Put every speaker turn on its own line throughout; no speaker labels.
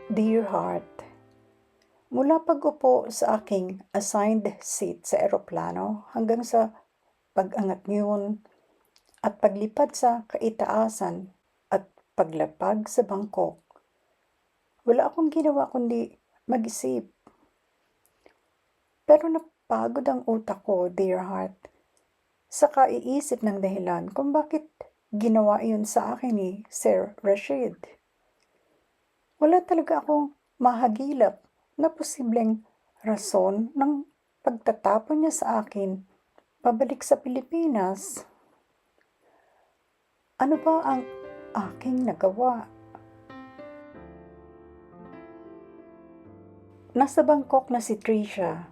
Dear Heart, mula pag-upo sa aking assigned seat sa eroplano hanggang sa pag-angat ngayon at paglipad sa kaitaasan at paglapag sa Bangkok, wala akong ginawa kundi mag-isip. Pero napagod ang utak ko, Dear Heart, sa kaiisip ng dahilan kung bakit ginawa iyon sa akin ni Sir Rashid. Wala talaga akong mahagilap na posibleng rason ng pagtatapon niya sa akin pabalik sa Pilipinas. Ano ba ang aking nagawa? Nasa Bangkok na si Tricia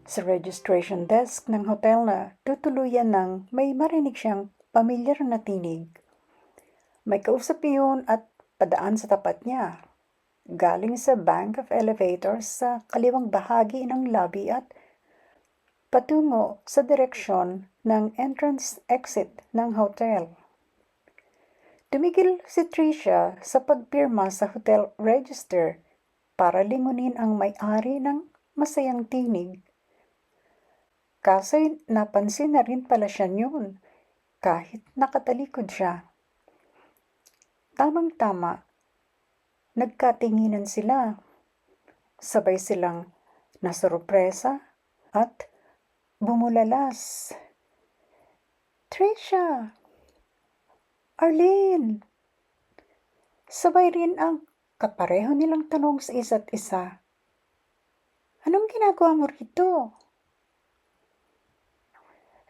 sa registration desk ng hotel na tutuluyan ng may marinig siyang pamilyar na tinig. May kausap iyon at padaan sa tapat niya. Galing sa bank of elevators sa kaliwang bahagi ng lobby at patungo sa direksyon ng entrance-exit ng hotel. Tumigil si Tricia sa pagpirma sa hotel register para lingunin ang may-ari ng masayang tinig. Kaso'y napansin na rin pala siya yun kahit nakatalikod siya. Tamang-tama, nagkatinginan sila. Sabay silang nasurpresa at bumulalas. Tricia! Arlene! Sabay rin ang kapareho nilang tanong sa isa't isa. Anong ginagawa mo rito?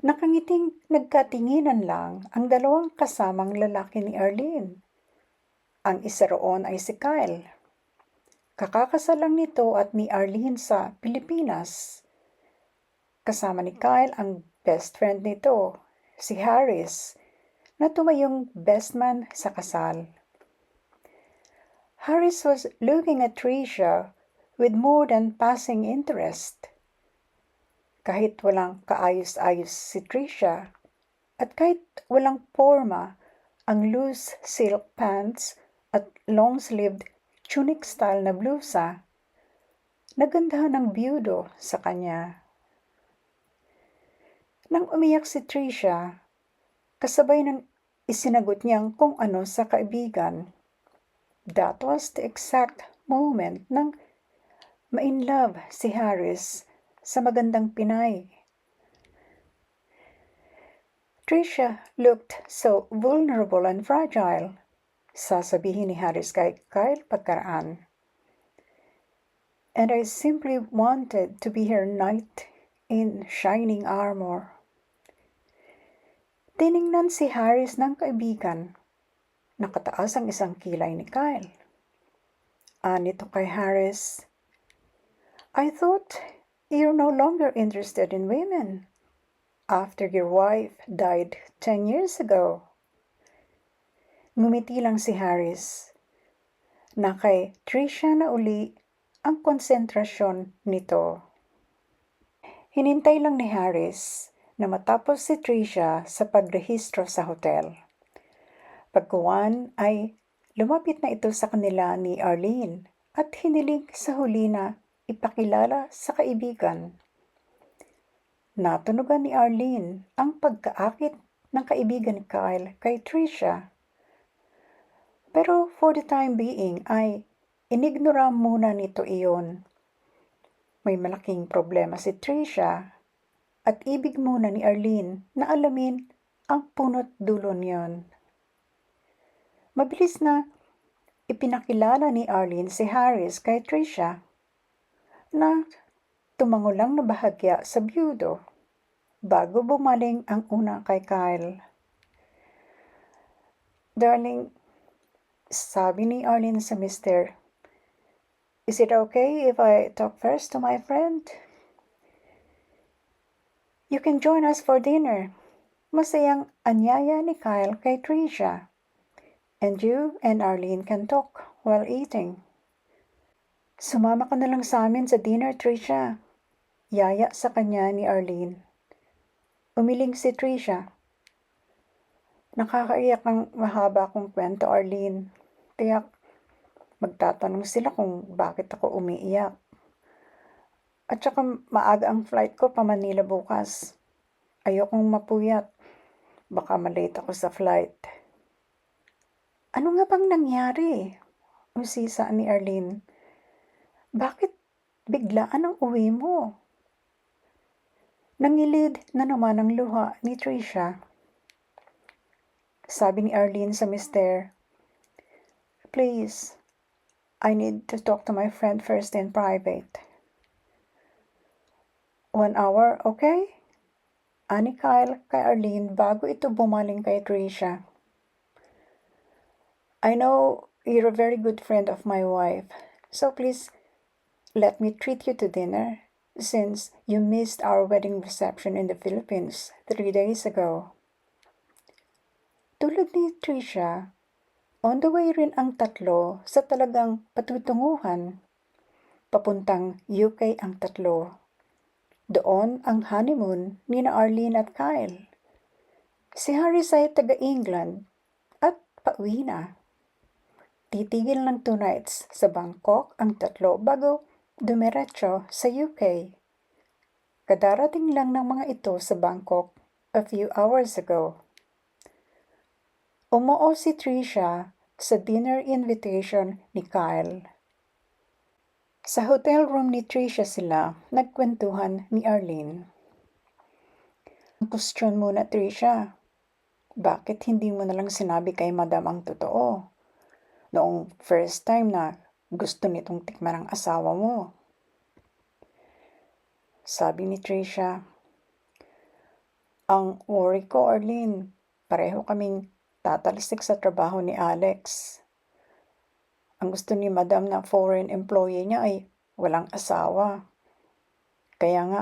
Nakangiting nagkatinginan lang ang dalawang kasamang lalaki ni Arlene. Ang isa roon ay si Kyle. Kakakasal lang nito at ni Arlene sa Pilipinas. Kasama ni Kyle ang best friend nito, si Harris, na tumayong best man sa kasal. Harris was looking at Tricia with more than passing interest. Kahit walang kaayos-ayos si Tricia at kahit walang forma ang loose silk pants at long-sleeved tunic-style na blusa, nagandahan ng byudo sa kanya. Nang umiyak si Tricia, kasabay ng isinagot niyang kung ano sa kaibigan. That was the exact moment nang ma-in-love si Harris sa magandang Pinay. Tricia looked so vulnerable and fragile, sasabihin ni Harris kay Kyle pagkaraan. And I simply wanted to be her knight in shining armor. Tiningnan si Harris ng kaibigan. Nakataas ang isang kilay ni Kyle. Anito kay Harris, I thought you're no longer interested in women after your wife died 10 years ago. Ngumiti lang si Harris na kay Tricia na uli ang konsentrasyon nito. Hinintay lang ni Harris na matapos si Tricia sa pagrehistro sa hotel. Pagkuwan ay lumapit na ito sa kanila ni Arlene at hiniling sa huli na ipakilala sa kaibigan. Natunugan ni Arlene ang pagkaakit ng kaibigan ni Kyle kay Tricia. Pero for the time being ay inignora muna nito iyon. May malaking problema si Tricia at ibig muna ni Arlene na alamin ang punot dulo niyon. Mabilis na ipinakilala ni Arlene si Harris kay Tricia na tumango lang na bahagya sa byudo bago bumaling ang una kay Kyle. Darling, sabi ni Arlene sa mister, is it okay if I talk first to my friend? You can join us for dinner. Masayang anyaya ni Kyle kay Tricia. And you and Arlene can talk while eating. Sumama ka na lang sa amin sa dinner, Tricia. Yaya sa kanya ni Arlene. Umiling si Tricia. Nakakaiyak ang mahaba kong kwento, Arlene. Tiyak, magtatanong sila kung bakit ako umiiyak. At saka maaga ang flight ko pa Manila bukas. Ayokong mapuyat. Baka malate ako sa flight. Ano nga bang nangyari? Usisa ni Arlene. Bakit biglaan ang uwi mo? Nangilid na naman ang luha ni Trisha. Sabi ni Arlene sa mister, "Please, I need to talk to my friend first in private." 1 hour, okay? Ani Kyle kay Arlene bago ito bumaling kay Trisha. "I know you're a very good friend of my wife, so please let me treat you to dinner since you missed our wedding reception in the Philippines 3 days ago." Tulad ni Trisha, on the way rin ang tatlo sa talagang patutunguhan. Papuntang UK ang tatlo. Doon ang honeymoon ni na Arlene at Kyle. Si Harris ay taga-England at pauwi na. Titigil ng 2 nights sa Bangkok ang tatlo bago dumiretso sa UK. Kadarating lang ng mga ito sa Bangkok a few hours ago. Umuo si Trisha sa dinner invitation ni Kyle. Sa hotel room ni Trisha sila nagkwentuhan ni Arlene. Question muna, Trisha. Bakit hindi mo nalang sinabi kay Madam ang totoo? Noong first time na gusto nitong tikman ang asawa mo. Sabi ni Trisha, "Ang worry ko, Arlene, pareho kaming tatalsik sa trabaho ni Alex. Ang gusto ni Madam na foreign employee niya ay walang asawa. Kaya nga,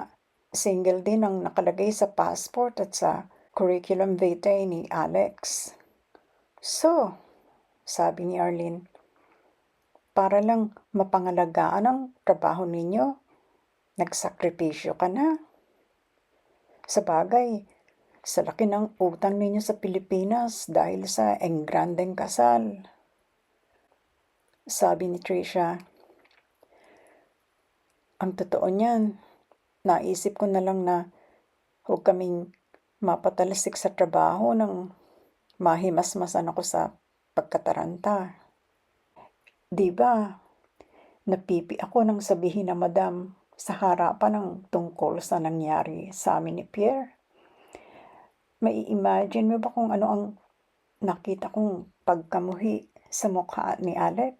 single din ang nakalagay sa passport at sa curriculum vitae ni Alex." So, sabi ni Arlene, para lang mapangalagaan ang trabaho ninyo, nagsakripisyo ka na. Sa bagay, sa laki ng utang ninyo sa Pilipinas dahil sa engrandeng kasal. Sabi ni Trisha, ang totoo niyan, naisip ko na lang na huwag kaming mapatalsik sa trabaho nang mahimasmasan ako sa pagkataranta. Diba, napipi ako nang sabihin na Madam sa harapan ng tungkol sa nangyari sa amin ni Pierre. Mai-imagine mo ba kung ano ang nakita kong pagkamuhi sa mukha ni Alex?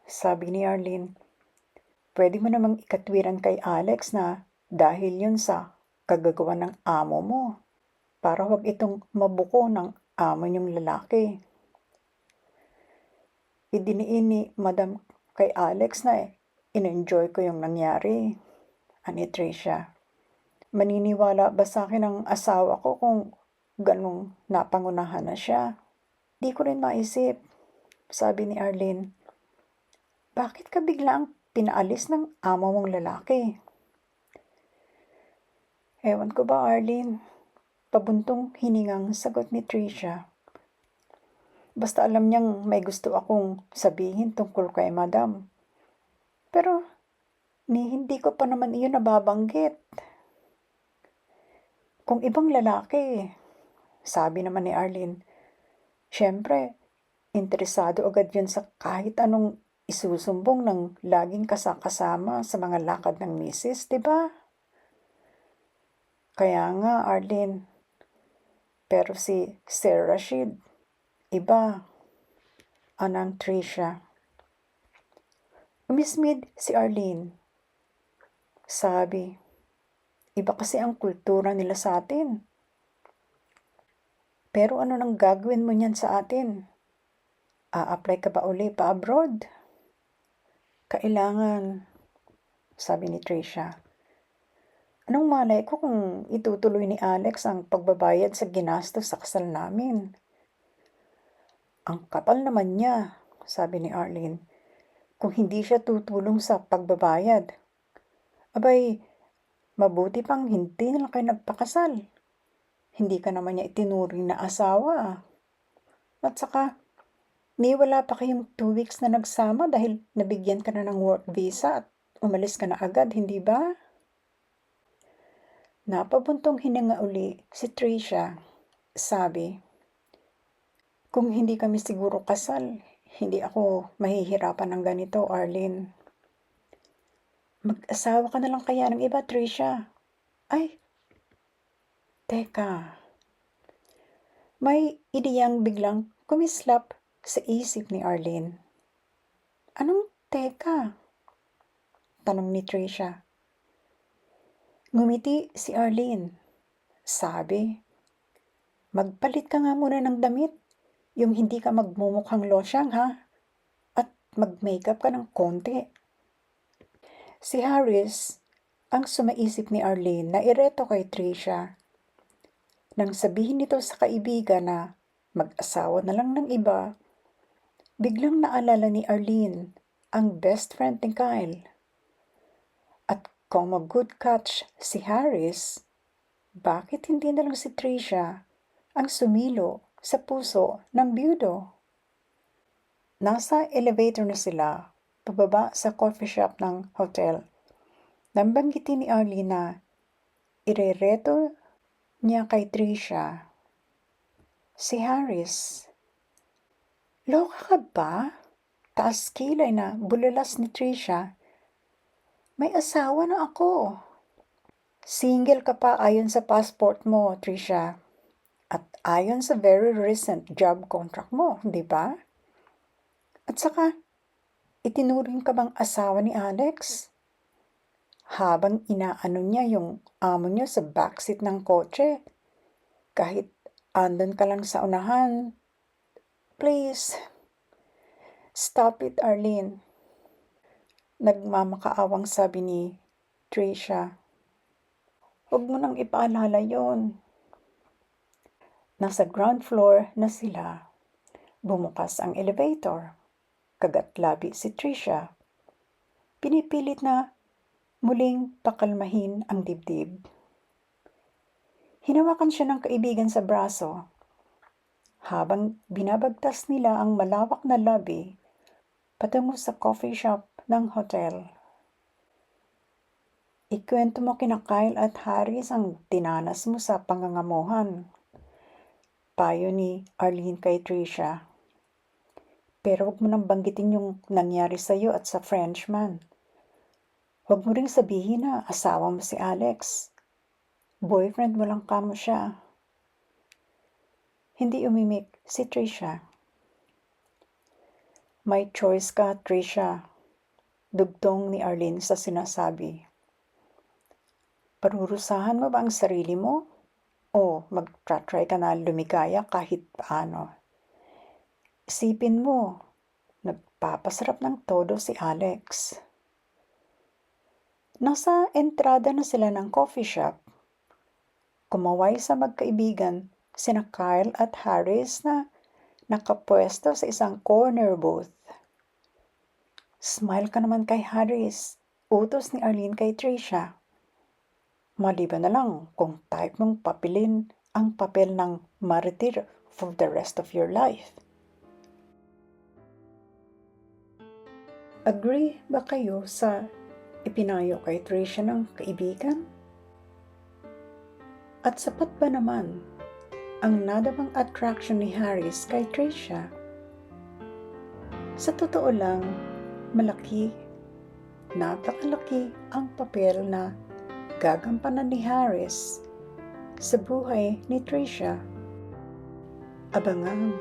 Sabi ni Arlene, pwede mo namang ikatwiran kay Alex na dahil yun sa kagagawa ng amo mo, para huwag itong mabuko ng amo niyong lalaki. Idiniin ni Madam kay Alex na in-enjoy ko yung nangyari, ani Trisha. Maniniwala ba sa akin ang asawa ko kung ganong napangunahan na siya? Di ko rin maisip, sabi ni Arlene. Bakit ka biglang pinaalis ng amo mong lalaki? Ewan ko ba, Arlene? Pabuntong hiningang sagot ni Trisha. Basta alam niyang may gusto akong sabihin tungkol kay Madam. Pero hindi ko pa naman iyon nababanggit. Kung ibang lalaki, sabi naman ni Arlene, syempre, interesado agad yun sa kahit anong isusumbong ng laging kasama sa mga lakad ng misis, diba? Kaya nga, Arlene, pero si Sir Rashid, iba, anang Trisha. Umismid si Arlene. Sabi, iba kasi ang kultura nila sa atin. Pero ano nang gagawin mo niyan sa atin? A-apply ka ba uli pa abroad? Kailangan, sabi ni Trisha. Anong malay ko kung itutuloy ni Alex ang pagbabayad sa ginastos sa kasal namin? Ang kapal naman niya, sabi ni Arlene, kung hindi siya tutulong sa pagbabayad. Abay, mabuti pang hindi na kayo nagpakasal. Hindi ka naman niya itinuring na asawa. At saka, Ni wala pa kayong 2 weeks na nagsama dahil nabigyan ka na ng work visa at umalis ka na agad, hindi ba? Napabuntong hininga uli si Tricia. Sabi, kung hindi kami siguro kasal, hindi ako mahihirapan ng ganito, Arlene. Mag-asawa ka na lang kaya ng iba, Tricia. Ay, teka. May ideyang biglang kumislap sa isip ni Arlene. Anong teka? Tanong ni Tricia. Ngumiti si Arlene. Sabi, magpalit ka nga muna ng damit. Yung hindi ka magmumukhang losyang, ha? At mag-makeup ka ng konti. Si Harris ang sumaisip ni Arlene na ireto kay Tricia. Nang sabihin nito sa kaibigan na mag-asawa na lang ng iba, biglang naalala ni Arlene ang best friend ni Kyle. At kung mag-good catch si Harris, bakit hindi na lang si Tricia ang sumilo sa puso ng byudo? Nasa elevator na sila, pababa sa coffee shop ng hotel. Nang banggitin ni Arlene na irereto niya kay Tricia si Harris. Loka ka ba? Taas kilay na bulalas ni Tricia. May asawa na ako. Single ka pa ayon sa passport mo, Tricia. At ayon sa very recent job contract mo, di ba? At saka, itinuring ka bang asawa ni Alex? Habang inaano niya yung amo niya sa backseat ng kotse, kahit andon ka lang sa unahan, please, stop it, Arlene. Nagmamakaawang sabi ni Tricia. Huwag mo nang ipaalala yon. Nasa ground floor na sila. Bumukas ang elevator. Kagat-labi si Tricia. Pinipilit na muling pakalmahin ang dibdib. Hinawakan siya ng kaibigan sa braso. Habang binabagtas nila ang malawak na lobby patungo sa coffee shop ng hotel. Ikwento mo kina Kyle at Harris ang tinanas mo sa pangangamuhan. Payo ni Arlene kay Tricia. Pero huwag mo nang banggitin yung nangyari sa'yo at sa Frenchman. Huwag mo ring sabihin na asawa mo si Alex. Boyfriend mo lang kamo siya. Hindi umimik si Tricia. May choice ka, Tricia. Dugtong ni Arlene sa sinasabi. Parurusahan mo ba ang sarili mo? O mag-try ka na lumigaya kahit paano? Isipin mo, nagpapasarap ng todo si Alex. Nasa entrada na sila ng coffee shop. Kumaway sa magkaibigan sina Kyle at Harris na nakapwesto sa isang corner booth. Smile ka naman kay Harris, utos ni Arlene kay Tricia. Maliban na lang kung type mong papilin ang papel ng martyr for the rest of your life. Agree ba kayo sa ipinayo kay Tricia ng kaibigan? At sapat ba naman ang nadamang attraction ni Harris kay Tricia? Sa totoo lang, malaki, napakalaki ang papel na gagampanan ni Harris sa buhay ni Tricia. Abangan